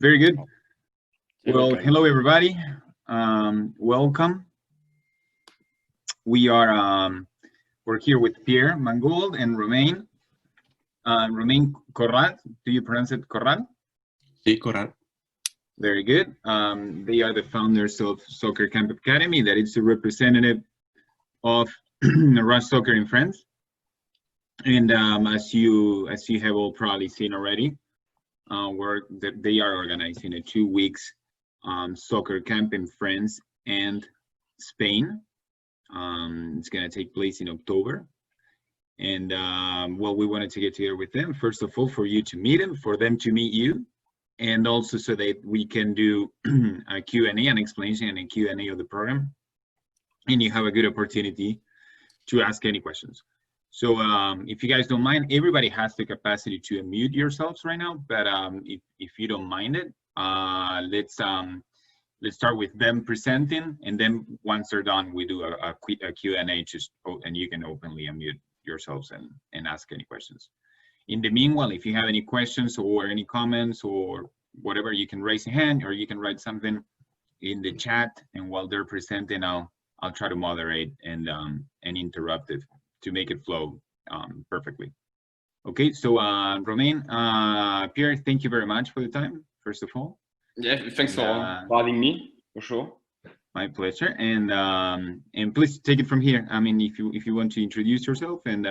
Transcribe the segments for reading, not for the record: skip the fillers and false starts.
Very good. Well, welcome. hello everybody. Welcome. We're here with Pierre Mangold and Romain. Romain Corral. Do you pronounce it Corral? Sí, Corral. Very good. They are the founders of Soccer Camp Academy, that is a representative of Rush Soccer in France. And as you have all probably seen already, they are organizing a 2 weeks soccer camp in France and Spain. It's going to take place in October. And well, we wanted to get together with them, first of all, for you to meet them, for them to meet you, and also so that we can do a Q&A, an explanation and a Q&A of the program. And you have a good opportunity to ask any questions. So if you guys don't mind, everybody has the capacity to unmute yourselves right now, but if you don't mind it, let's start with them presenting, and then once they're done, we do a Q&A, and you can openly unmute yourselves and ask any questions. In the meanwhile, if you have any questions or any comments or whatever, you can raise a hand or you can write something in the chat, and while they're presenting, I'll try to moderate and interrupt it to make it flow perfectly. Okay, so Romain, Pierre, thank you very much for the time, first of all. Yeah, thanks for having me, for sure. My pleasure, and please take it from here. I mean, if you want to introduce yourself and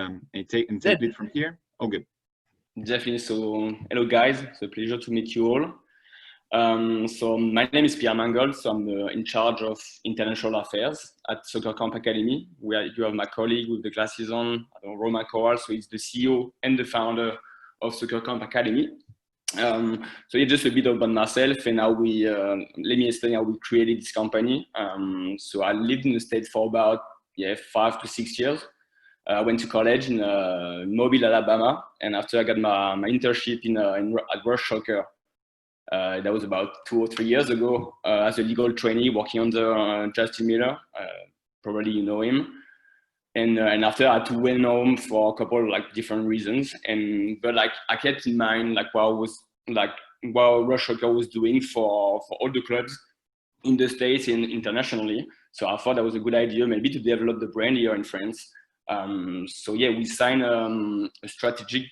take it from here. Oh, good. Definitely. So, hello guys, it's a pleasure to meet you all. So my name is Pierre Mangold, so I'm in charge of international affairs at Soccer Camp Academy, where you have my colleague with the glasses on, Romain Corral, so he's the CEO and the founder of Soccer Camp Academy. So yeah, just a bit about myself and how let me explain how we created this company. So I lived in the States for about 5 to 6 years. I went to college in Mobile, Alabama, and after I got my internship at Rush Soccer. That was about 2 or 3 years ago as a legal trainee working under Justin Miller. Probably you know him. And after I had to went home for a couple of different reasons. But I kept in mind what Rush Soccer was doing for all the clubs in the States and internationally. So I thought that was a good idea maybe to develop the brand here in France. So yeah, we signed a strategic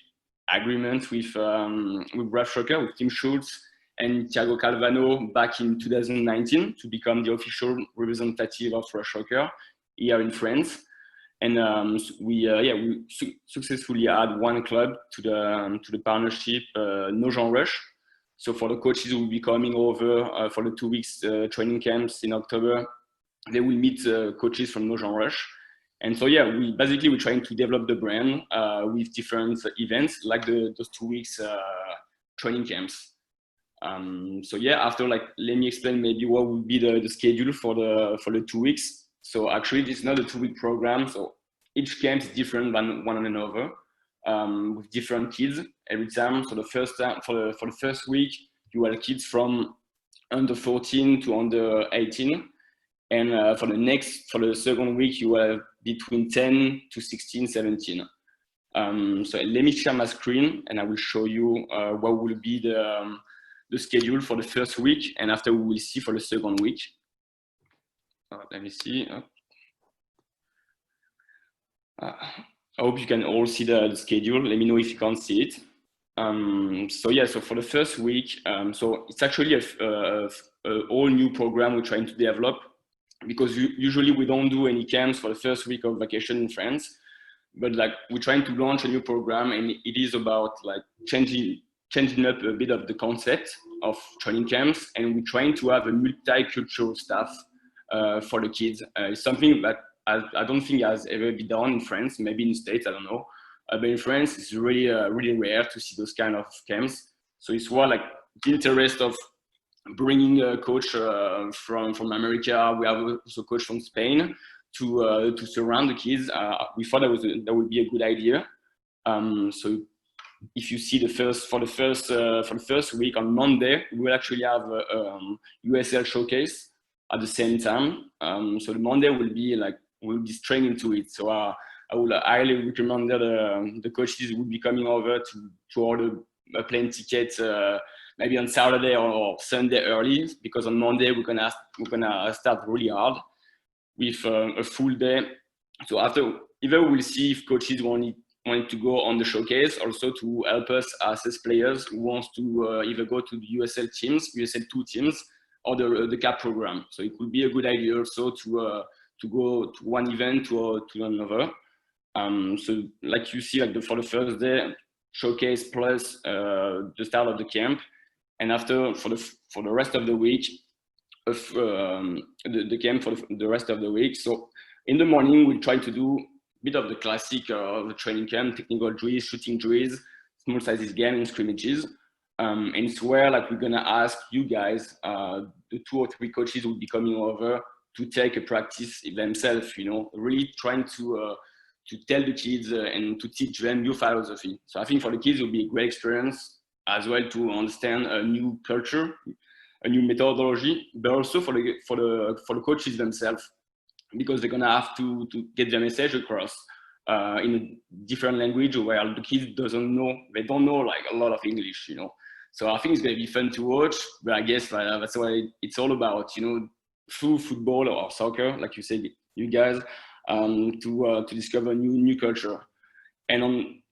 agreement with Rush Soccer, with Tim Schultz and Thiago Calvano back in 2019 to become the official representative of Rush Soccer here in France. And we successfully add one club to the partnership, Nogent Rush. So for the coaches who will be coming over for the 2 weeks training camps in October, they will meet coaches from Nogent Rush. And so yeah, we're trying to develop the brand with different events like those 2 weeks training camps. So yeah, after let me explain maybe what would be the schedule for the 2 weeks. So actually, this is not a 2-week program. So each camp is different than one another, with different kids every time. So for the first week, you have kids from under 14 to under 18, and for the second week, you have between 10 to 16, 17. So let me share my screen, and I will show you what will be the schedule for the first week, and after we will see for the second week. Let me see. I hope you can all see the schedule. Let me know if you can't see it. So yeah, so for the first week, so it's actually a all new program we're trying to develop, because usually we don't do any camps for the first week of vacation in France, but we're trying to launch a new program, and it is about changing up a bit of the concept of training camps, and we're trying to have a multicultural staff for the kids. It's something that I don't think has ever been done in France, maybe in the States, I don't know. But in France, it's really rare to see those kind of camps. So it's more like the interest of bringing a coach from America. We have also a coach from Spain to surround the kids. We thought that would be a good idea. So if you see for the first week on Monday, we will actually have a Usl Showcase at the same time. So the Monday will be straight into it. So I would highly recommend that the coaches will be coming over to order a plane ticket maybe on Saturday or Sunday early, because on Monday we're gonna start really hard with a full day. So after, either we'll see if coaches wanted to go on the showcase, also to help us assess players who wants to either go to the USL teams, USL2 teams, or the CAP program. So it could be a good idea also to go to one event to another. So like you see, like for the first day, showcase plus the start of the camp, and after for the rest of the week, the camp for the rest of the week. So in the morning, we'll try to do a bit of the classic of the training camp, technical drills, shooting drills, small sizes game and scrimmages. And it's where like we're gonna ask you guys, the 2 or 3 coaches will be coming over to take a practice themselves, you know, really trying to tell the kids and to teach them new philosophy. So I think for the kids, it will be a great experience as well to understand a new culture, a new methodology, but also for the coaches themselves, because they're gonna have to get their message across in a different language where the kids they don't know like a lot of English, you know. So I think it's gonna be fun to watch, but I guess that's what it's all about, you know, through football or soccer, like you said, you guys, to discover new culture. And on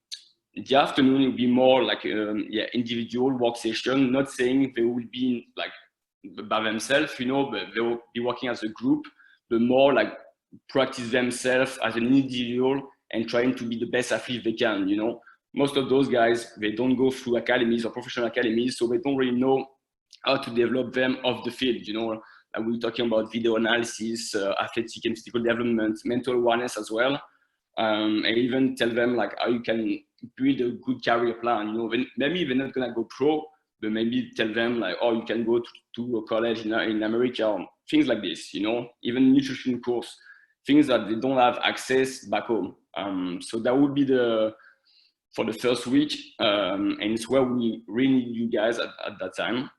the afternoon, it will be more like individual work session. Not saying they will be like by themselves, you know, but they will be working as a group, but more like practice themselves as an individual and trying to be the best athlete they can, you know. Most of those guys, they don't go through academies or professional academies, so they don't really know how to develop them off the field, you know. Like we're talking about video analysis, athletic and physical development, mental awareness as well. And even tell them like how you can build a good career plan, you know. Maybe they're not gonna go pro, but maybe tell them like, oh, you can go to a college in America, or things like this, you know, even nutrition course, things that they don't have access back home. So that would be for the first week, and it's where we really need you guys at that time.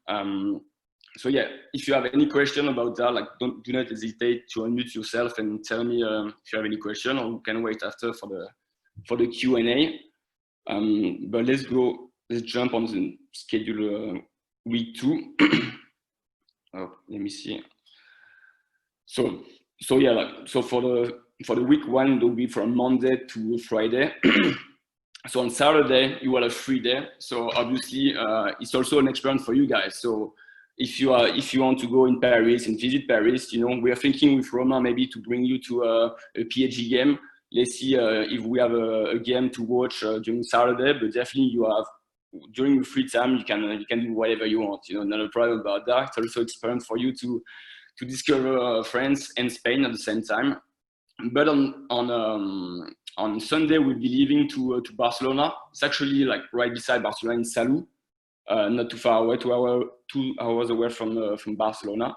So yeah, if you have any question about that, like do not hesitate to unmute yourself and tell me if you have any question, or we can wait after for the Q&A. But let's jump on the schedule week 2. Oh, let me see. So yeah, so for the week 1, it will be from Monday to Friday. So on Saturday, you will have free day. So obviously, it's also an experience for you guys. So if you want to go in Paris and visit Paris, you know, we are thinking with Roma maybe to bring you to a PSG game. Let's see if we have a game to watch during Saturday. But definitely, during your free time, you can do whatever you want. You know, not a problem about that. It's also experience for you to discover France and Spain at the same time. But on Sunday, we'll be leaving to Barcelona. It's actually like right beside Barcelona in Salou, not too far away, 2 hours away from Barcelona.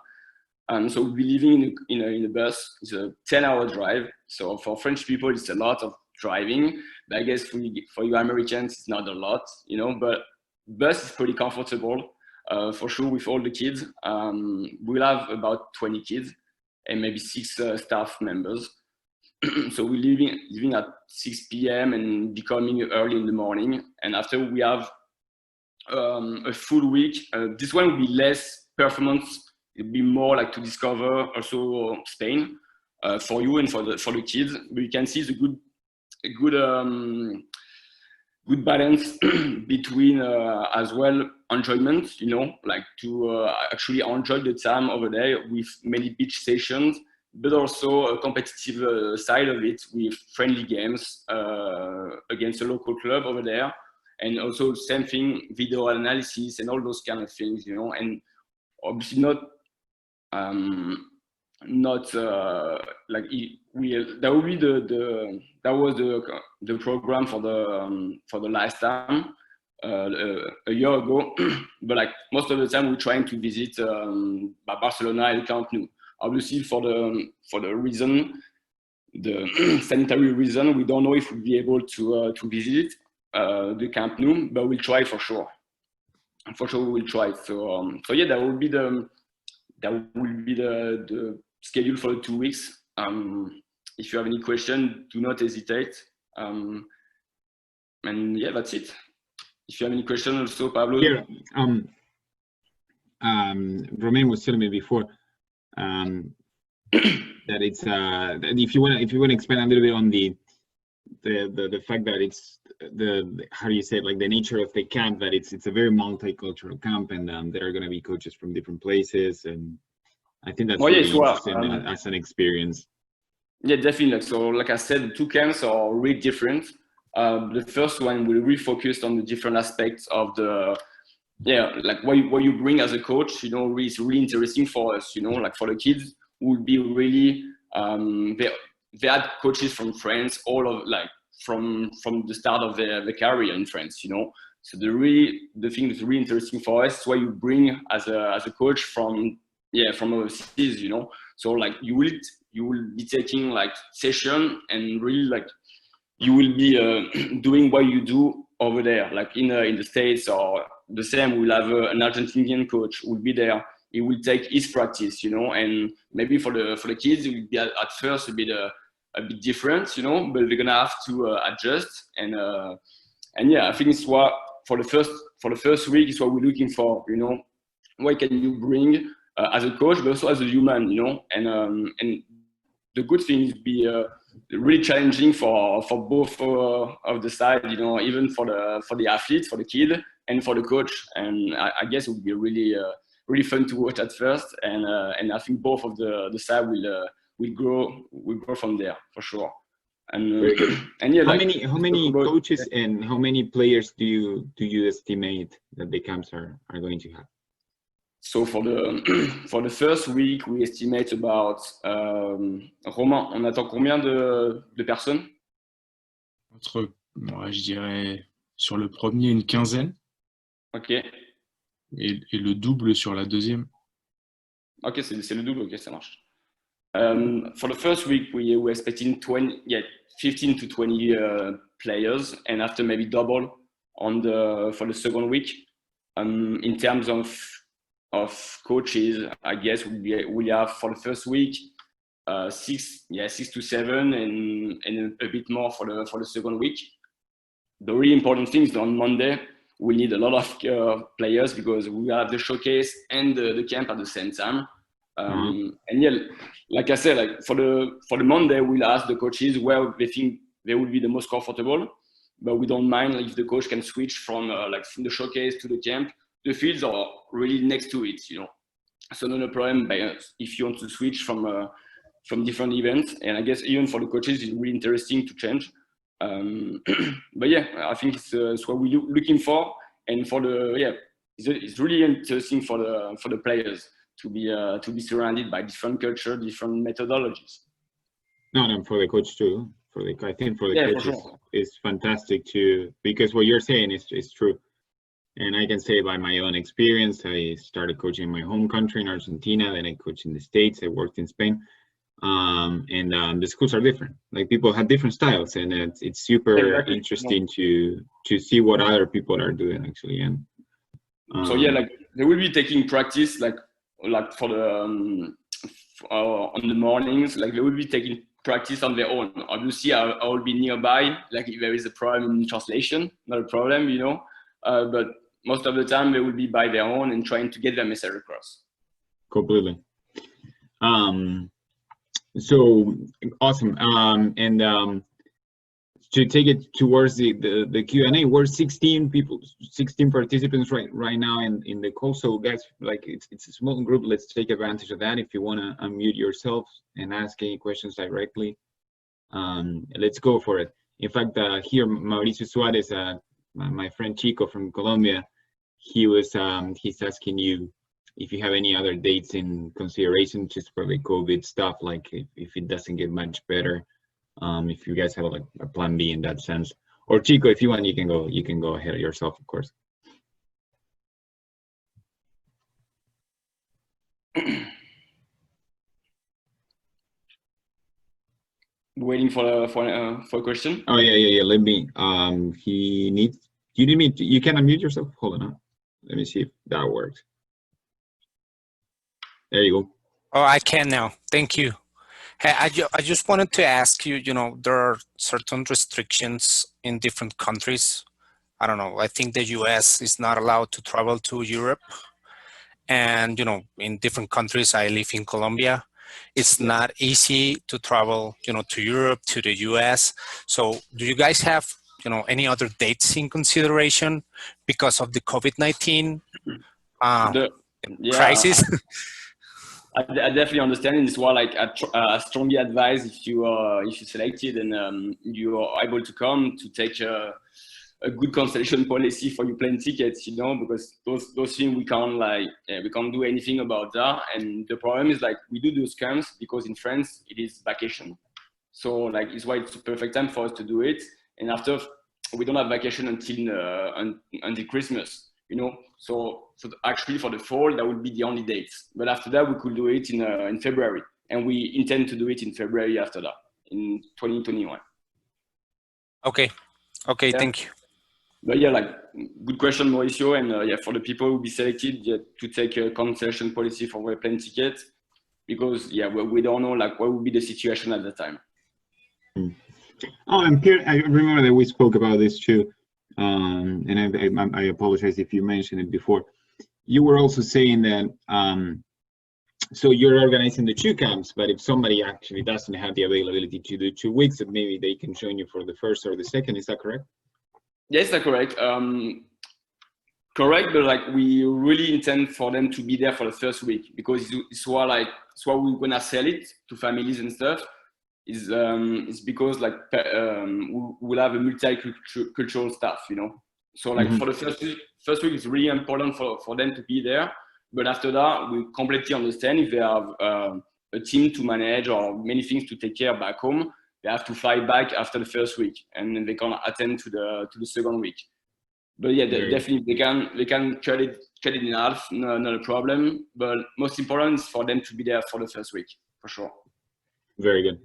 So we'll be leaving in a bus. It's a 10-hour drive. So for French people, it's a lot of driving. But I guess for you Americans, it's not a lot, you know. But bus is pretty comfortable, for sure, with all the kids. We'll have about 20 kids and maybe 6 staff members. So we're leaving at 6 p.m. and be coming early in the morning. And after we have a full week, this one will be less performance. It'll be more like to discover also Spain for you and for the kids. But you can see the good balance between as well enjoyment, you know, like to actually enjoy the time over there with many beach sessions, but also a competitive side of it with friendly games against a local club over there. And also same thing, video analysis and all those kind of things, you know. And obviously not like that will be that was the program for the last time a year ago. But like most of the time we're trying to visit Barcelona and Camp Nou. Obviously for the reason, the sanitary reason, we don't know if we'll be able to visit the Camp Nou, but we'll try for sure. For sure we will try. So yeah, that will be the schedule for the 2 weeks. If you have any question, do not hesitate. And yeah, that's it. If you have any question also, Pablo. Yeah, Romain was telling me before that it's that if you want to expand a little bit on the fact that it's the how do you say it, like the nature of the camp, that it's a very multicultural camp, and there are going to be coaches from different places, and I think that's really interesting as an experience. Yeah, definitely. So like I said, the two camps are really different. The first one will really focus on the different aspects of the like what you bring as a coach, you know, is really interesting for us, you know, like for the kids would be really they had coaches from France, all of like from the start of their career in France, you know. So the thing that's really interesting for us is what you bring as a coach from overseas, you know. So like you will be taking like session and really like you will be doing what you do over there, like in the States, or the same. We'll have an Argentinian coach who will be there. He will take his practice, you know, and maybe for the kids, it will be at first a bit different, you know, but they're gonna have to adjust. And yeah, I think it's what for the first week is what we're looking for, you know. What can you bring as a coach, but also as a human, you know, and the good thing is be really challenging for both of the side, you know, even for the athlete, for the kid, and for the coach. And I guess it would be really fun to watch at first, and I think both of the side will grow from there for sure. And and yeah, how many coaches and how many players do you estimate that the camps are going to have? So for the first week, we estimate about Romain, on attend combien de personnes? Moi, je dirais sur le premier une quinzaine. Ok. Et le double sur la deuxième. Ok, c'est le double. Ok, ça marche. For the first week, we're expecting 15 to 20 players, and after maybe double for the second week. In terms of coaches, I guess we have for the first week 6 to 7, and a bit more for the second week. The really important thing is on Monday we need a lot of players because we have the showcase and the camp at the same time. And yeah, like I said, like for the Monday we'll ask the coaches where they think they will be the most comfortable, but we don't mind if the coach can switch from from the showcase to the camp. The fields are really next to it, you know, so no problem. If you want to switch from different events, and I guess even for the coaches, it's really interesting to change. But yeah, I think it's what we're looking for, and for it's really interesting for the players to be surrounded by different culture, different methodologies. No, for the coach too. I think for the coaches, sure. It's fantastic too, because what you're saying is true. And I can say by my own experience, I started coaching in my home country in Argentina, then I coached in the States, I worked in Spain. And the schools are different. Like people have different styles, and it's super interesting to see what other people are doing actually. And so yeah, like they will be taking practice like for the on the mornings, like they will be taking practice on their own. Obviously, I will be nearby. Like if there is a problem in translation, not a problem, you know. But most of the time they will be by their own and trying to get their message across. Completely. So awesome. And to take it towards the Q&A, we're 16 participants right now in the call. So guys, like it's a small group. Let's take advantage of that. If you want to unmute yourself and ask any questions directly, let's go for it. In fact, here Mauricio Suarez, my friend Chico from Colombia, he's asking you if you have any other dates in consideration just for the COVID stuff, like if it doesn't get much better, if you guys have like a plan B in that sense. Or Chico, if you want, you can go ahead yourself, of course. Waiting for a question. Oh yeah. Let me. You can unmute yourself. Hold on. Let me see if that works. There you go. Oh, I can now. Thank you. Hey, I just wanted to ask you, you know, there are certain restrictions in different countries. I don't know. I think the US is not allowed to travel to Europe. and in different countries. I live in Colombia. It's not easy to travel, to Europe, to the US. So do you guys have, any other dates in consideration because of the COVID-19 crisis? I definitely understand, and it's why I strongly advise if you're selected and you are able to come to take a good cancellation policy for your plane tickets, because those things we can't do anything about that. And the problem is we do those camps because in France it is vacation, so it's why it's the perfect time for us to do it. And after, we don't have vacation until Christmas, So actually for the fall that would be the only dates. But after that we could do it in February, and we intend to do it in February after that in 2021. Okay, yeah. Thank you. But good question, Mauricio. And for the people who will be selected, to take a cancellation policy for their plane ticket, because we don't know what will be the situation at the time. Oh, and Pierre, I remember that we spoke about this too, and I apologize if you mentioned it before. You were also saying that so you're organizing the 2 camps, but if somebody actually doesn't have the availability to do 2 weeks, that maybe they can join you for the first or the second. Is that correct? Yes, that's correct. Correct, but we really intend for them to be there for the first week, because it's why we're gonna sell it to families and stuff. It's because we'll have a multicultural staff, So for the first week, it's really important for them to be there. But after that, we completely understand if they have a team to manage or many things to take care back home. They have to fly back after the first week, and then they can attend to the second week. But definitely they can cut it in half, not a problem. But most important is for them to be there for the first week, for sure. Very good.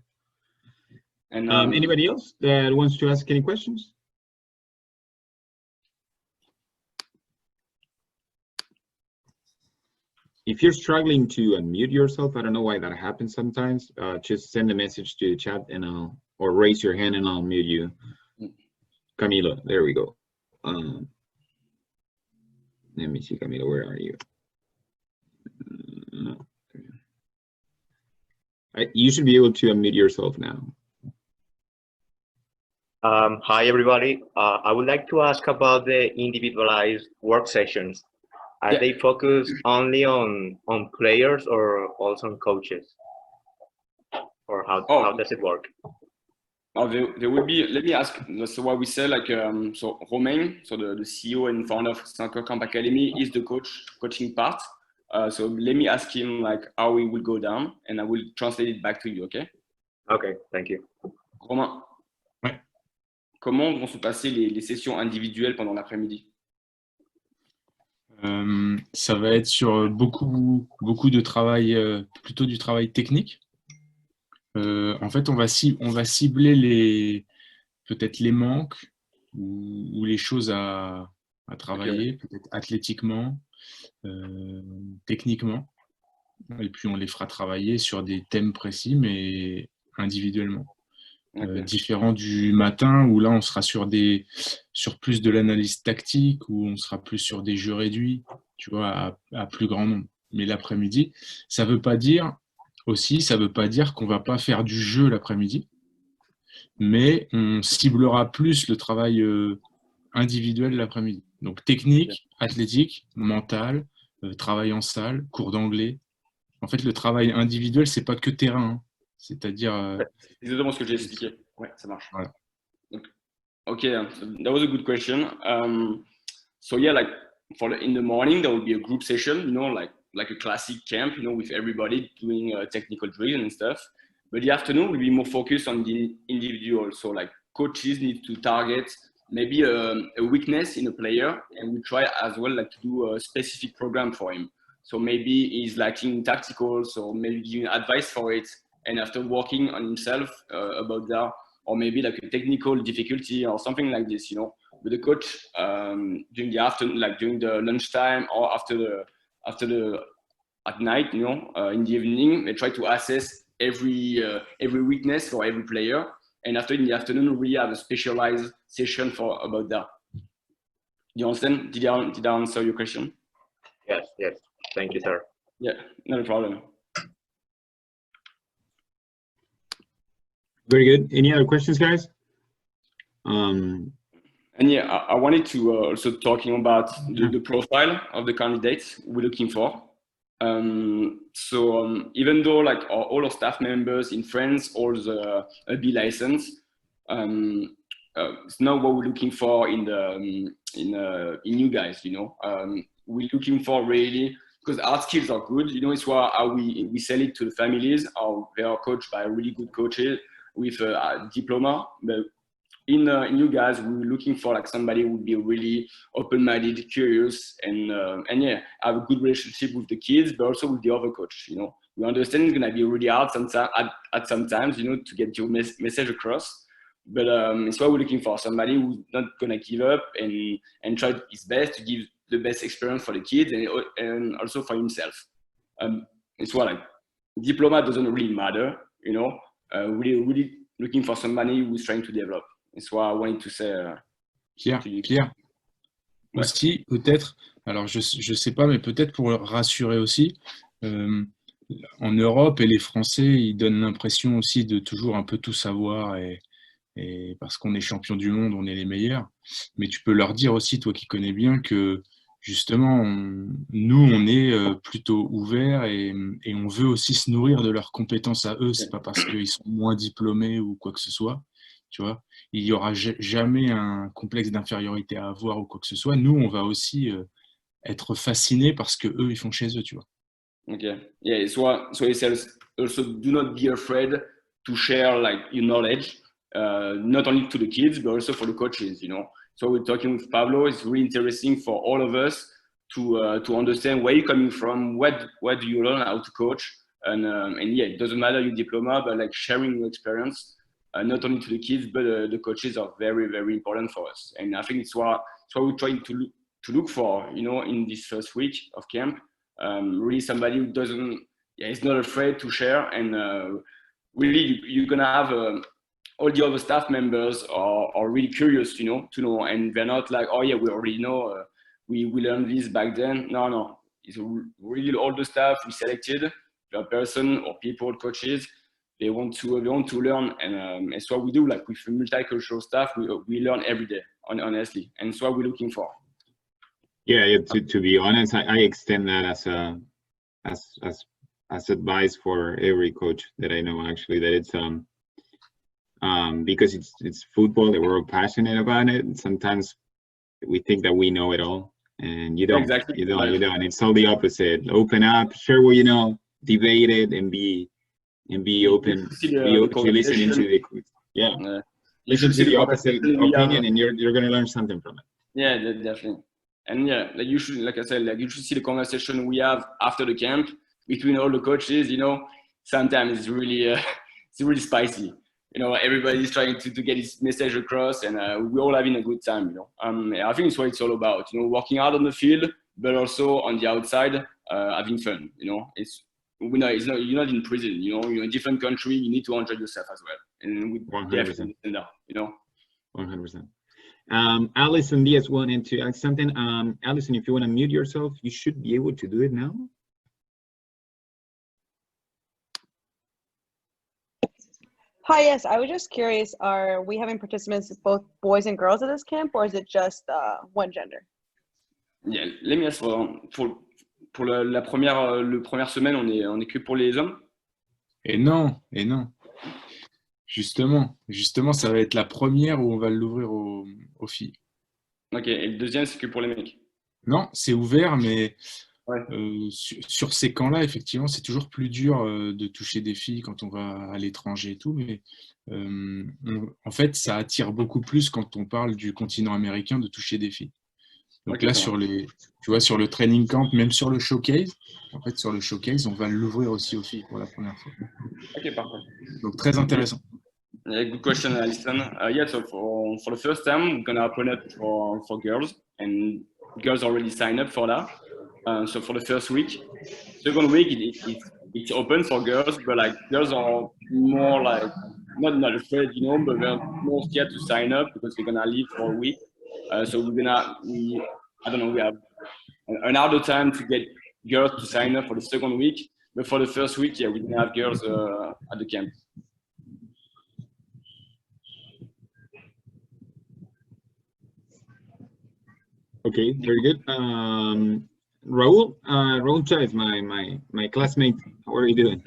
And anybody else that wants to ask any questions? If you're struggling to unmute yourself, I don't know why that happens sometimes. Just send a message to the chat or raise your hand and I'll mute you. Camilo, there we go. Let me see, Camilo, where are you? You should be able to unmute yourself now. Hi, everybody. I would like to ask about the individualized work sessions. Are they focused only on players or also on coaches? Or how does it work? There will be, let me ask, so what we say, so Romain, so the CEO and founder of Soccer Camp Academy, is the coaching part. So let me ask him how it will go down, and I will translate it back to you, okay? Okay, thank you. Romain, comment vont se passer les sessions individuelles pendant l'après-midi? Ça va être sur beaucoup de travail, plutôt du travail technique. En fait, on va cibler peut-être les manques ou les choses à travailler, peut-être athlétiquement, techniquement. Et puis on les fera travailler sur des thèmes précis, mais individuellement. Différent du matin où là on sera sur plus de l'analyse tactique, où on sera plus sur des jeux réduits, tu vois, à plus grand nombre. Mais l'après-midi, ça veut pas dire qu'on va pas faire du jeu l'après-midi, mais on ciblera plus le travail individuel l'après-midi. Donc technique, athlétique, mental, travail en salle, cours d'anglais. En fait, le travail individuel, c'est pas que terrain, hein. C'est-à-dire... C'est exactement ce que j'ai expliqué. Ouais, ça marche. Voilà. Okay, so that was a good question. So yeah, in the morning, there will be a group session, like a classic camp, with everybody doing technical drills and stuff. But the afternoon will be more focused on the individual. So coaches need to target maybe a weakness in a player, and we try as well to do a specific program for him. So maybe he's lacking tactical, so maybe giving advice for it. And after working on himself about that, or maybe a technical difficulty or something like this, But the coach during the afternoon, during the lunchtime or at night, in the evening, they try to assess every weakness for every player. And after in the afternoon, we have a specialized session about that. Do you understand? Did I answer your question? Yes. Thank you, sir. Yeah, no problem. Very good. Any other questions, guys? And yeah, I wanted to also talking about the profile of the candidates we're looking for. Even though like all our staff members in France hold a B license, it's not what we're looking for in you guys. You know, we're looking for really, because our skills are good. You know, it's why we sell it to the families. They are coached by really good coaches with a diploma. But in you guys, we're looking for like somebody who would be really open-minded, curious, and yeah, have a good relationship with the kids, but also with the other coach. You know, we understand it's gonna be really hard sometimes at sometimes, you know, to get your message across. But it's what we're looking for, somebody who's not gonna give up and try his best to give the best experience for the kids and also for himself. It's what like diploma doesn't really matter, you know. Really looking for somebody who's trying to develop. It's what I wanted to say. Pierre, aussi, peut-être, alors je sais pas, mais peut-être pour rassurer aussi, en Europe, et les Français, ils donnent l'impression aussi de toujours un peu tout savoir, et parce qu'on est champion du monde, on est les meilleurs. Mais tu peux leur dire aussi, toi qui connais bien, que justement, nous, on est plutôt ouverts et on veut aussi se nourrir de leurs compétences à eux. C'est pas parce qu'ils sont moins diplômés ou quoi que ce soit, tu vois. Il n'y aura jamais un complexe d'infériorité à avoir ou quoi que ce soit. Nous, on va aussi être fascinés par ce que eux ils font chez eux, tu vois. Okay. Yeah. So it says also do not be afraid to share like your knowledge, not only to the kids but also for the coaches. You know. So we're talking with Pablo. It's really interesting for all of us to understand where you're coming from. What do you learn how to coach? And yeah, it doesn't matter your diploma, but like sharing your experience. Not only to the kids, but the coaches are very, very important for us. And I think it's what we're trying to look for, you know, in this first week of camp. Really somebody who is not afraid to share. And really, you're going to have all the other staff members are really curious, you know, to know. And they're not like, oh, yeah, we already know. We learned this back then. No. It's really all the staff we selected, the person or people, coaches. They want to learn, and it's what we do. Like with multicultural staff, we learn every day, honestly, and it's what we're looking for. Yeah. To be honest, I extend that as advice for every coach that I know. Actually, that it's because it's football that we're all passionate about it. And sometimes we think that we know it all, and you don't. Exactly. You don't. It's all the opposite. Open up, share what you know, debate it, and be open to listening to the listen to the opposite opinion, and you're going to learn something from it. Yeah, definitely. And yeah, like you should, like I said, like you should see the conversation we have after the camp between all the coaches. You know, sometimes it's really spicy. You know, everybody's trying to get his message across, and we're all having a good time. You know, I think it's what it's all about. You know, working hard on the field, but also on the outside, having fun. You know, you're not in prison, you know, you're in a different country, you need to enjoy yourself as well. And we 100%. You know. 100%. Alison Diaz wanted to ask something. Alison, if you want to mute yourself, you should be able to do it now. Hi, yes, I was just curious, are we having participants, both boys and girls at this camp, or is it just one gender? Yeah, let me ask pour la première semaine, on est que pour les hommes? Et non. Justement, ça va être la première où on va l'ouvrir aux filles. Ok, et le deuxième, c'est que pour les mecs? Non, c'est ouvert, mais ouais. Sur ces camps-là, effectivement, c'est toujours plus dur de toucher des filles quand on va à l'étranger et tout, mais en fait, ça attire beaucoup plus quand on parle du continent américain de toucher des filles. Donc là, sur le training camp, même sur le showcase, en fait, sur le showcase, on va l'ouvrir aussi aux filles pour la première fois. Ok, parfait. Donc très intéressant. Yeah, good question, Alison. Yeah, so for the first time, we're gonna open it for girls, and girls already signed up for that. So for the first week, second week, it's open for girls, but like girls are more like not afraid, you know, but they're more scared to sign up because they're gonna leave for a week. So we have an harder time to get girls to sign up for the second week. But for the first week, yeah, we didn't have girls at the camp. Okay, very good. Raul Chavez, my classmate. How are you doing?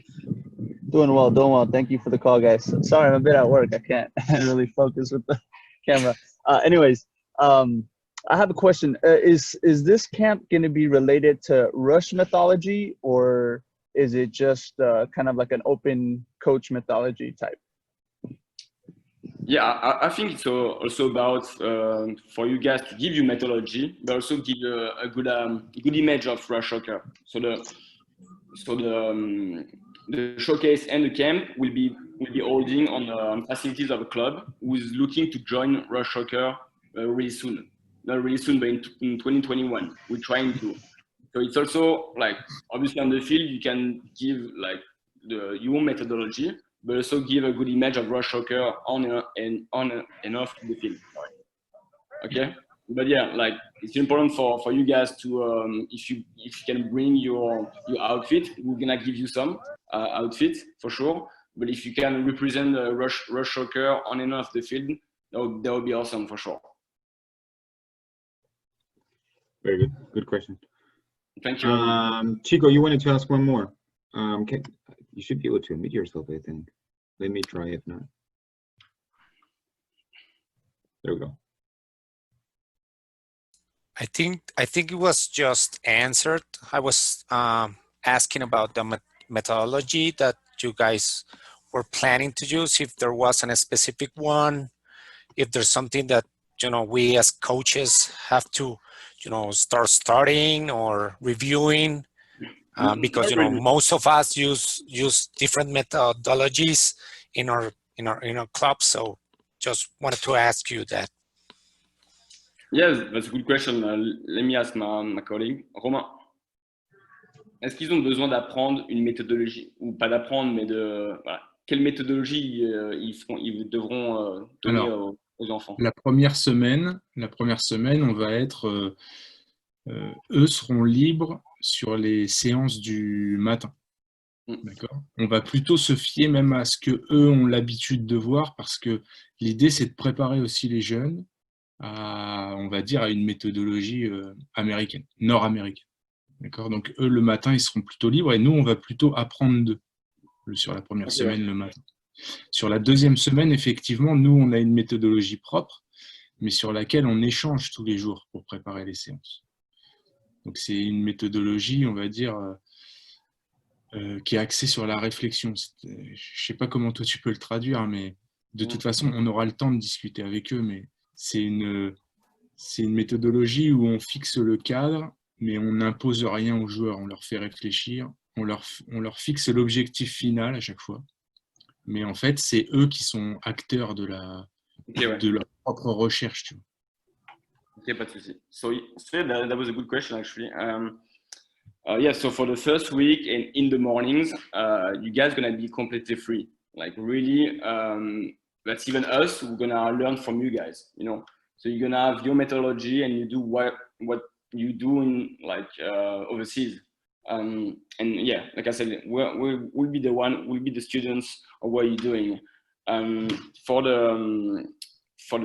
Doing well, doing well. Thank you for the call, guys. Sorry, I'm a bit at work. I can't really focus with the camera. Anyways, I have a question. Is this camp going to be related to Rush mythology, or is it just kind of like an open coach mythology type? Yeah, I think it's also about for you guys to give you methodology, but also give a good image of Rush Soccer. So the showcase and the camp will be holding on facilities of a club who is looking to join Rush Soccer really soon. Not really soon, but in 2021, we're trying to. So it's also like obviously on the field you can give like your own methodology, but also give a good image of Rush Soccer on and off the field. Okay, but yeah, like it's important for you guys to if you can bring your outfit, we're gonna give you some outfit for sure. But if you can represent Rush Soccer on and off the field, that would be awesome for sure. Very good. Good question. Thank you. Chico, you wanted to ask one more. You should be able to unmute yourself, I think. Let me try, if not. There we go. I think it was just answered. I was asking about the methodology that you guys were planning to use, if there wasn't a specific one, if there's something that, you know, we as coaches have to, you know, start studying or reviewing, because, you know, most of us use different methodologies in our club. So just wanted to ask you that. Yes, that's a good question. Let me ask ma colleague. Romain, est-ce qu'ils ont besoin d'apprendre une méthodologie, ou pas d'apprendre, mais voilà, quelle méthodologie ils devront donner aux enfants? La première semaine, on va être, eux seront libres sur les séances du matin. D'accord. On va plutôt se fier même à ce que eux ont l'habitude de voir, parce que l'idée c'est de préparer aussi les jeunes à, on va dire, à une méthodologie américaine, nord-américaine. D'accord. Donc eux le matin ils seront plutôt libres et nous on va plutôt apprendre d'eux sur la première semaine le matin. Sur la deuxième semaine, effectivement, nous on a une méthodologie propre, mais sur laquelle on échange tous les jours pour préparer les séances. Donc c'est une méthodologie, on va dire, qui est axée sur la réflexion. Je ne sais pas comment toi tu peux le traduire, mais de toute façon, on aura le temps de discuter avec eux, mais c'est une méthodologie où on fixe le cadre, mais on n'impose rien aux joueurs, on leur fait réfléchir, on leur fixe l'objectif final à chaque fois. Mais en fait, c'est eux qui sont acteurs de leur propre recherche. Tu vois. Okay, pas de souci. So that was a good question actually. Yeah, so for the first week and in the mornings, you guys gonna be completely free. Like really, that's even us. We're gonna learn from you guys. You know, so you're gonna have your methodology and you do what you do in like overseas. And yeah, like I said, we'll be the students of what you're doing. For the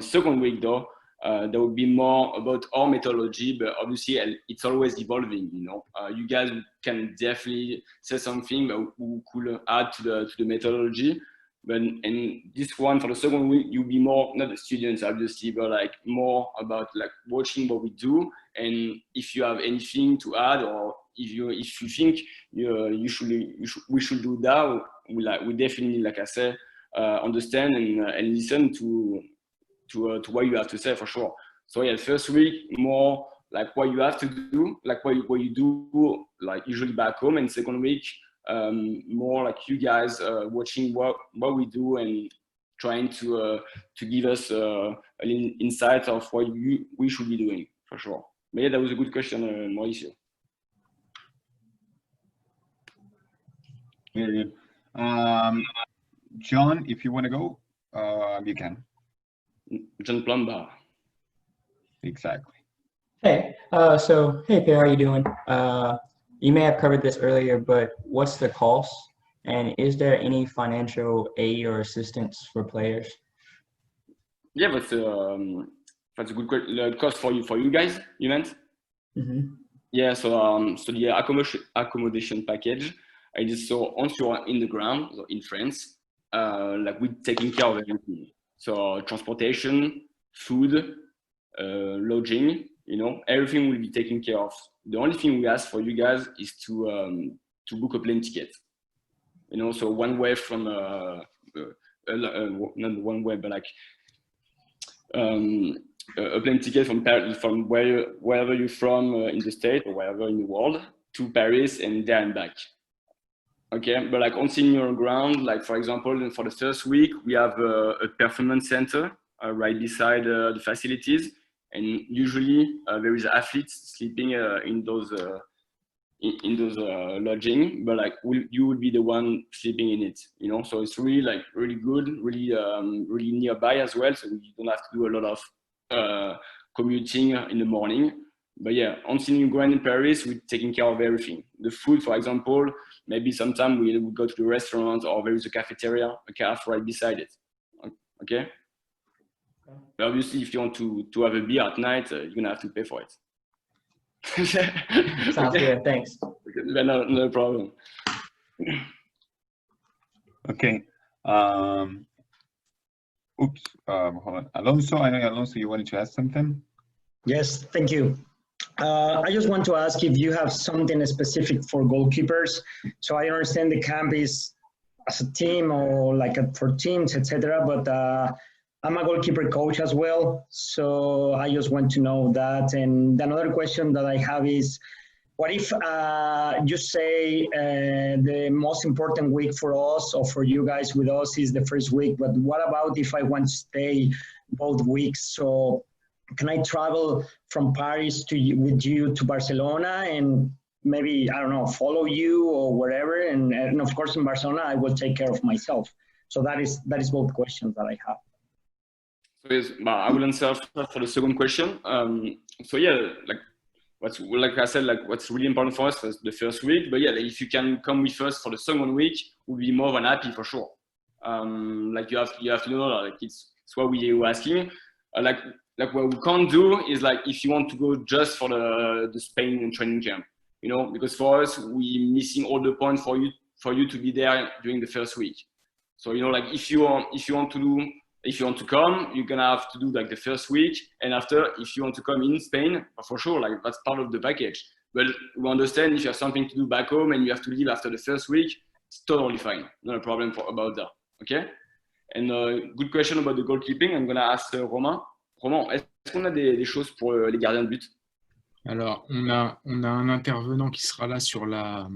second week though, there will be more about our methodology, but obviously it's always evolving. You know, you guys can definitely say something that we could add to the methodology. But and this one for the second week, you'll be more not the students obviously, but like more about like watching what we do, and if you have anything to add or if you think we should do that, we definitely, like I said, understand and listen to what you have to say for sure. So yeah, first week more like what you have to do, like what you do like usually back home, and second week more like you guys watching what we do and trying to give us an insight of what we should be doing for sure. But yeah, that was a good question, Mauricio. Very good. John, if you want to go, you can. John Plumbar. Exactly. Hey, so hey Pierre, how you doing? you may have covered this earlier, but what's the cost? And is there any financial aid or assistance for players? Yeah, that's a good question. The cost for you guys, you meant? Mm-hmm. Yeah, so the accommodation package, it is so once you are in the ground, so in France, like we're taking care of everything. So transportation, food, lodging, you know, everything will be taken care of. The only thing we ask for you guys is to book a plane ticket. You know, so one way from not one way, but like a plane ticket from wherever you're from in the state or wherever in the world to Paris and there and back. Okay, but like on senior ground, like for example, for the first week, we have a performance center right beside the facilities, and usually there is athletes sleeping in those lodging, but like you will be the one sleeping in it, you know. So it's really good, really nearby as well, so you don't have to do a lot of commuting in the morning. But yeah, on senior ground in Paris, we're taking care of everything. The food, for example, maybe sometime we go to the restaurant or there is a cafeteria, a cafe right beside it. Okay. But obviously, if you want to have a beer at night, you're gonna have to pay for it. Sounds good. Thanks. No problem. Okay. Oops. Hold on. Alonso, I know Alonso, you wanted to ask something? Yes, thank you. I just want to ask if you have something specific for goalkeepers. So I understand the camp is as a team or like for teams, etc. But I'm a goalkeeper coach as well. So I just want to know that. And another question that I have is, what if you say the most important week for us or for you guys with us is the first week, but what about if I want to stay both weeks? So can I travel from Paris with you to Barcelona and maybe, I don't know, follow you or wherever? And of course, in Barcelona, I will take care of myself. So that is both questions that I have. So yes, I will answer for the second question. So yeah, like I said, like what's really important for us is the first week. But yeah, like if you can come with us for the second week, we'll be more than happy for sure. Like you have to know, like it's what we were asking. Like what we can't do is like if you want to go just for the Spain training camp, you know, because for us we missing all the points for you to be there during the first week. So you know, like if you want to come, you're gonna have to do like the first week, and after if you want to come in Spain, for sure, like that's part of the package. But we understand if you have something to do back home and you have to leave after the first week, it's totally fine, not a problem about that. Okay. And good question about the goalkeeping. I'm gonna ask Romain. Romain, est-ce qu'on a des choses pour les gardiens de but? Alors, on a un intervenant qui sera là sur la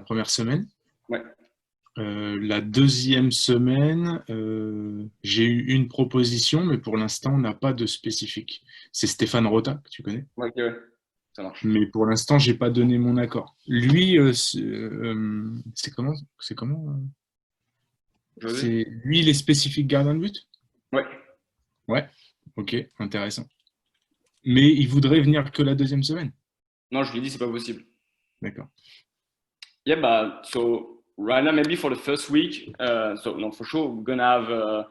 première semaine. Ouais. La deuxième semaine, j'ai eu une proposition, mais pour l'instant, on n'a pas de spécifique. C'est Stéphane Rota, que tu connais. Ouais, ça marche. Mais pour l'instant, j'ai pas donné mon accord. Lui, c'est comment lui, il est spécifique gardien de but? Ouais. Ouais, ok, intéressant. Mais il voudrait venir que la deuxième semaine? Non, je lui ai dit, c'est pas possible. D'accord. Yeah, so right now, maybe for the first week, so no, for sure, we're gonna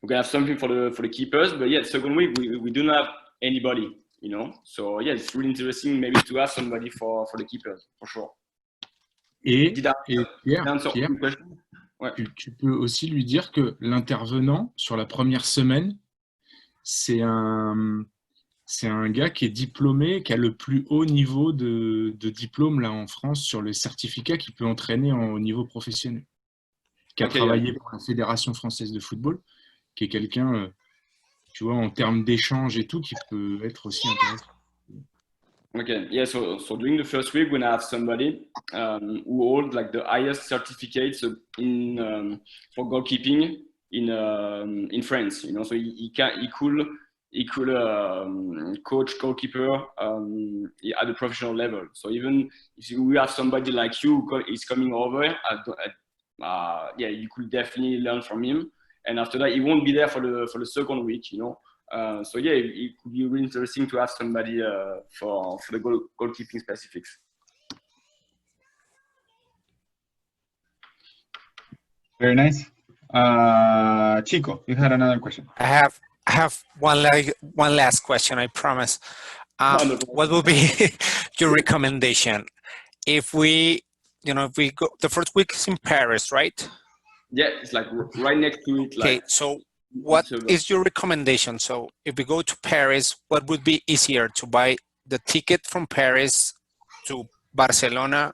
have something for the keepers. But yeah, second week we don't have anybody, you know. So yeah, it's really interesting maybe to have somebody for the keepers, for sure. Et Pierre, ouais. Tu peux aussi lui dire que l'intervenant sur la première semaine, c'est un gars qui est diplômé, qui a le plus haut niveau de diplôme là en France sur le certificat qui peut entraîner au niveau professionnel, qui a travaillé pour la Fédération française de football, qui est quelqu'un, tu vois, en termes d'échange et tout, qui peut être aussi intéressant. Okay, yeah, so during the first week, we're gonna have somebody who holds like the highest certificates for goalkeeping in France, you know, so he could coach goalkeeper at the professional level. So even if we have somebody like you who is coming over, yeah, you could definitely learn from him. And after that, he won't be there for the second week, you know. So yeah, it could be really interesting to have somebody for the goalkeeping specifics. Very nice. Chico, you had another question. I have one last question, I promise. What will be your recommendation if we go? The first week is in Paris, right? Yeah, it's like right next to it. Okay, Like, so what is your recommendation? So if we go to Paris, what would be easier, to buy the ticket from Paris to Barcelona,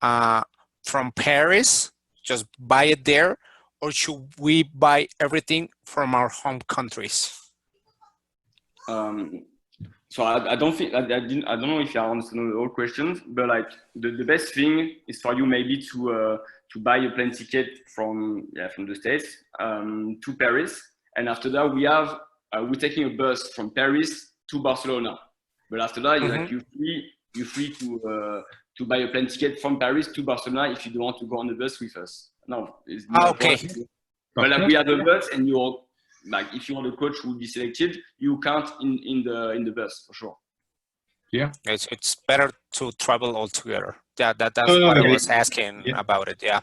from Paris, just buy it there, or should we buy everything from our home countries? So I don't think I don't know if I understand all questions, but like the best thing is for you maybe to buy a plane ticket from the States to Paris, and after that we're taking a bus from Paris to Barcelona. But after that, you're free to buy a plane ticket from Paris to Barcelona if you don't want to go on the bus with us. No, it's not okay. But like we have a bus, and you're like, if you want a coach who will be selected, you count in the bus for sure. Yeah, it's better to travel all together. Yeah, that's what I was asking about it. Yeah.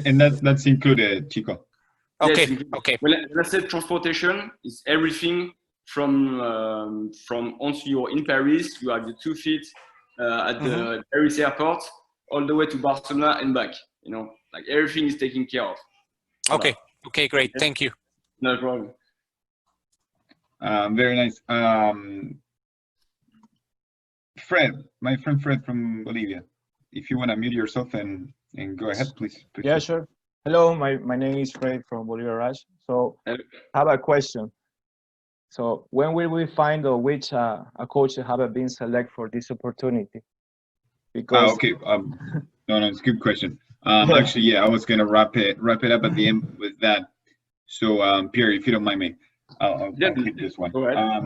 And that's included, Chico. Okay. Yes, Okay. Well, let's say transportation is everything from once you're in Paris, you have the 2 feet at the Paris airport, all the way to Barcelona and back. You know, like everything is taken care of. Okay. Okay. Great. Thank you. No problem. Very nice. Fred, my friend Fred from Bolivia. If you want to mute yourself and go ahead, please. Yeah, sure. Hello, my name is Fred from Bolivia Raj. So I have a question. So when will we find or which a coach have been selected for this opportunity? Because okay. No, it's a good question. Actually, yeah, I was gonna wrap it up at the end with that. So, Pierre, if you don't mind me, I'll keep this one.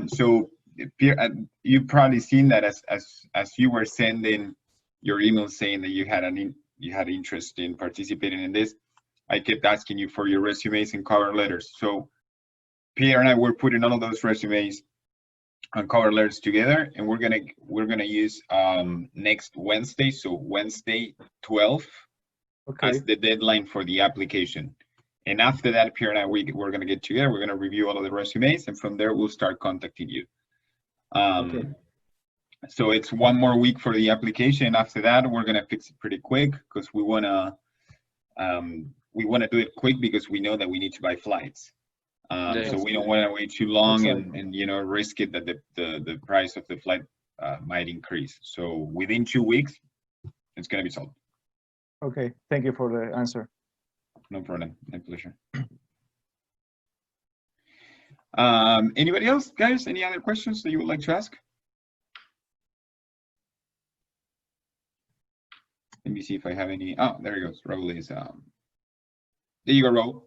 So, Pierre, you've probably seen that as you were sending your email saying that you had interest in participating in this, I kept asking you for your resumes and cover letters. So, Pierre and I were putting all of those resumes and cover letters together, and we're gonna use next Wednesday, so Wednesday 12th, as the deadline for the application. And after that, Pierre and I, we're going to get together. We're going to review all of the resumes, and from there, we'll start contacting you. So it's 1 more week for the application. After that, we're going to fix it pretty quick because we want to do it quick because we know that we need to buy flights. So we don't want to wait too long and risk it that the price of the flight might increase. So within 2 weeks, it's going to be solved. Okay, thank you for the answer. No problem. My pleasure. Anybody else, guys? Any other questions that you would like to ask? Let me see if I have any. Oh, there he goes. Raul is. There you go, Raul.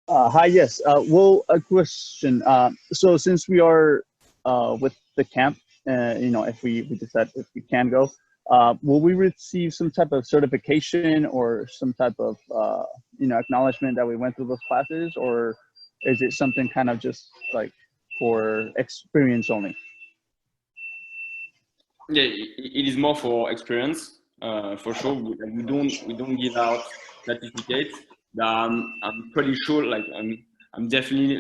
Hi, yes. Well, a question. So since we are with the camp, if we decide if we can go, will we receive some type of certification or some type of acknowledgement that we went through those classes, or is it something kind of just like for experience only? Yeah, it is more for experience, for sure. We don't give out certificates. I'm pretty sure, like I'm definitely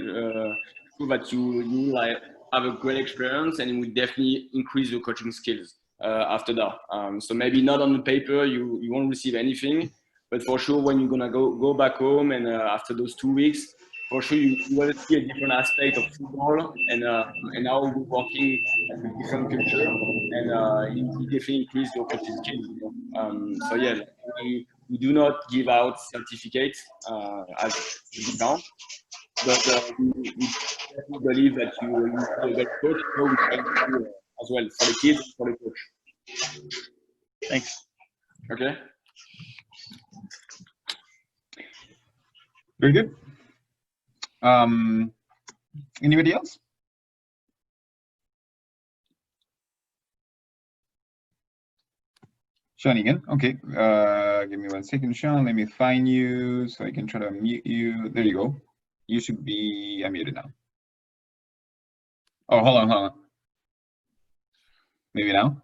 sure that you like have a great experience, and it will definitely increase your coaching skills after that. So maybe not on the paper, you won't receive anything, but for sure when you're gonna go back home and after those 2 weeks, for sure you will see a different aspect of football and how we're working as a different culture, and it definitely increase your coaching skills. So yeah, we do not give out certificates as a discount, but we definitely believe that you will be a great coach, so we try to do as well for the kids and for the coach. Thanks. Okay. Very good. Anybody else? Sean again. Okay. Give me 1 second, Sean. Let me find you so I can try to mute you. There you go. You should be unmuted now. Oh, hold on. Maybe now.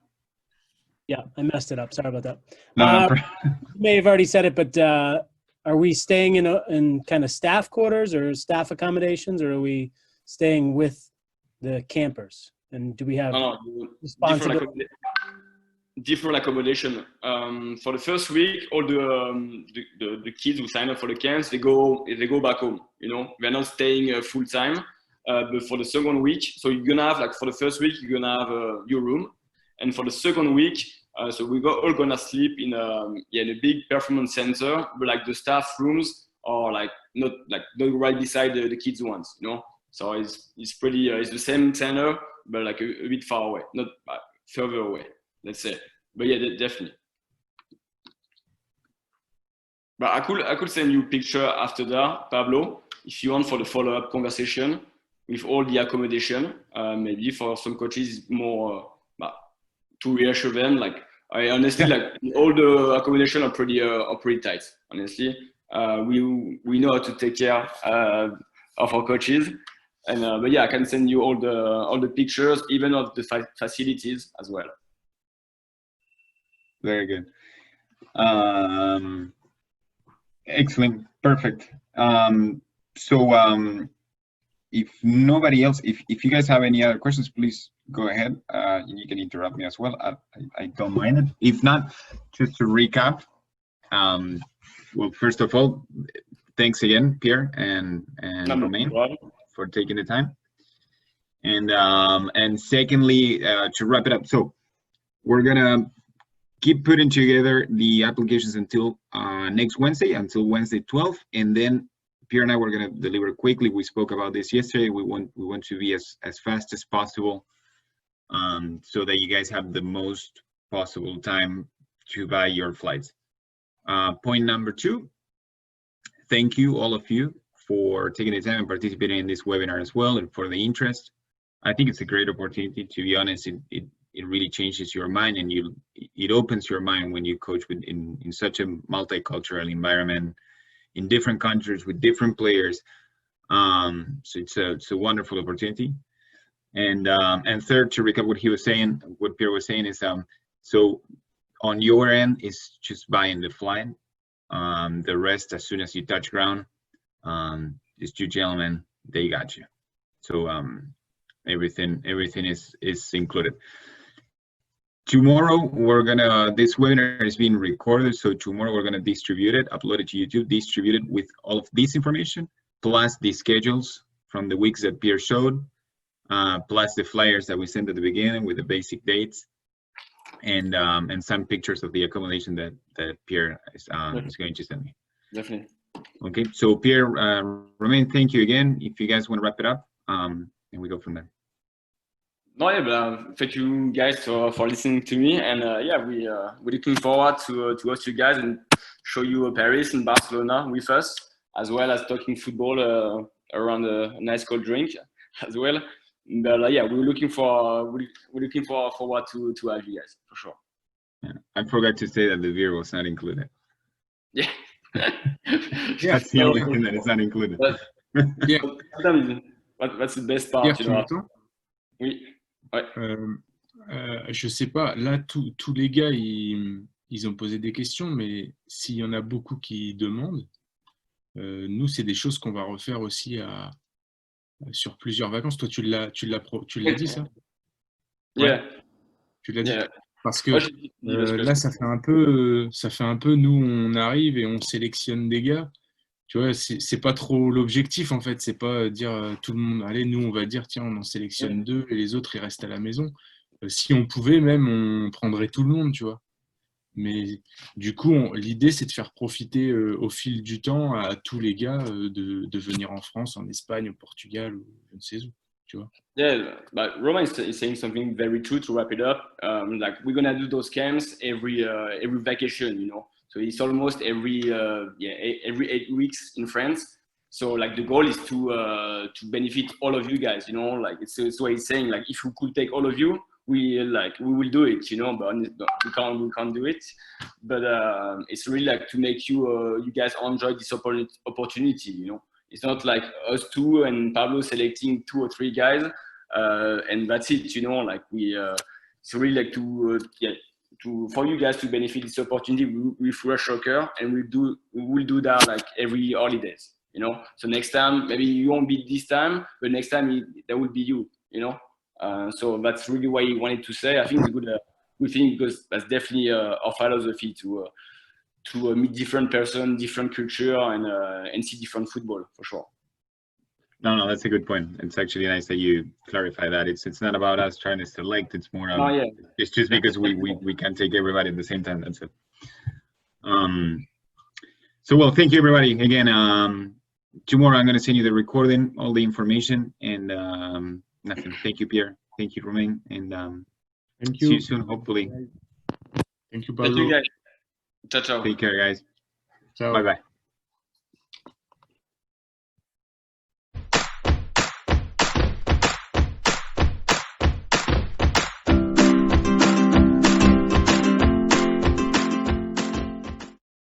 Yeah, I messed it up. Sorry about that. No, You may have already said it, but are we staying in kind of staff quarters or staff accommodations, or are we staying with the campers? And do we have responsibility? Different accommodation. For the first week, all the kids who sign up for the camps, they go back home. You know, they're not staying full time. But for the second week, so you're gonna have, like, for the first week, you're gonna have your room, and for the second week, so we all gonna sleep in a big performance center, but like the staff rooms are not right beside the kids ones, you know. So it's pretty it's the same center, but like a bit far away, not further away, let's say. But yeah, definitely. But I could send you a picture after that, Pablo, if you want, for the follow-up conversation with all the accommodation. Maybe for some coaches more to reassure them. Like, I honestly, like, all the accommodation are pretty tight. Honestly, we know how to take care of our coaches, and but yeah, I can send you all the pictures, even of the facilities as well. Very good. Excellent. Perfect. If nobody else, if you guys have any other questions, please go ahead. You can interrupt me as well. I don't mind it. If not, just to recap. Well, first of all, thanks again, Pierre and Romain, for taking the time. And secondly, to wrap it up, so we're gonna keep putting together the applications until next Wednesday, until Wednesday 12th, and then Pierre and I were going to deliver quickly. We spoke about this yesterday. We want to be as fast as possible, so that you guys have the most possible time to buy your flights. Point number 2, thank you, all of you, for taking the time and participating in this webinar as well, and for the interest. I think it's a great opportunity. To be honest, it really changes your mind, and it opens your mind when you coach in such a multicultural environment, in different countries with different players. So it's a wonderful opportunity. And third, to recap what he was saying, what Pierre was saying, is so on your end is just buying the flight. The rest, as soon as you touch ground, these two gentlemen, they got you. So everything is included. Tomorrow this webinar is being recorded, so tomorrow we're gonna distribute it, upload it to YouTube, distribute it with all of this information, plus the schedules from the weeks that Pierre showed, plus the flyers that we sent at the beginning with the basic dates, and some pictures of the accommodation that Pierre is going to send me. Definitely. Okay, so Pierre, Romain, thank you again. If you guys want to wrap it up, and we go from there. No, yeah, but thank you guys for listening to me, and yeah, we're looking forward to host you guys and show you Paris and Barcelona with us, as well as talking football around a nice cold drink as well. But yeah, we're looking forward to have you guys for sure. Yeah, I forgot to say that the beer was not included. Yeah. That's the only thing that is not included. But, yeah. That's the best part, you know. Oui. Ouais. Je sais pas, là tous les gars ils ont posé des questions, mais s'il y en a beaucoup qui demandent, nous c'est des choses qu'on va refaire aussi sur plusieurs vacances. Toi tu l'as dit ça? Ouais. Yeah. Tu l'as dit? Yeah. Parce que là ça fait un peu nous on arrive et on sélectionne des gars. Tu vois, c'est pas trop l'objectif en fait, c'est pas dire tout le monde, allez, nous on va dire tiens, on en sélectionne 2 et les autres ils restent à la maison. Si on pouvait même, on prendrait tout le monde, tu vois. Mais du coup, l'idée c'est de faire profiter au fil du temps à tous les gars de venir en France, en Espagne, au Portugal, ou je ne sais où, tu vois. Yeah, but Romain is saying something very true to wrap it up. Like we're gonna do those camps every vacation, you know. So it's almost every 8 weeks in France. So like the goal is to benefit all of you guys, you know. Like it's what he's saying. Like if we could take all of you, we will do it, you know. But we can't do it. But it's really like to make you guys enjoy this opportunity, you know. It's not like us two and Pablo selecting 2 or 3 guys and that's it, you know. Like it's really like to for you guys to benefit this opportunity with Rush Soccer, and we will do that like every holidays, you know. So next time maybe you won't be this time, but next time that will be you, you know. So that's really what he wanted to say. I think it's a good thing, because that's definitely our philosophy to meet different person, different culture, and see different football for sure. No, that's a good point. It's actually nice that you clarify that. It's not about us trying to select. It's more it's just because we can't take everybody at the same time. That's it. So well, thank you everybody again. Tomorrow I'm going to send you the recording, all the information, and nothing. Thank you, Pierre. Thank you, Romain, and thank you. see you soon, hopefully. Thank you, Pablo. Thank you, guys. Ciao, ciao. Take care, guys. Ciao. Bye bye.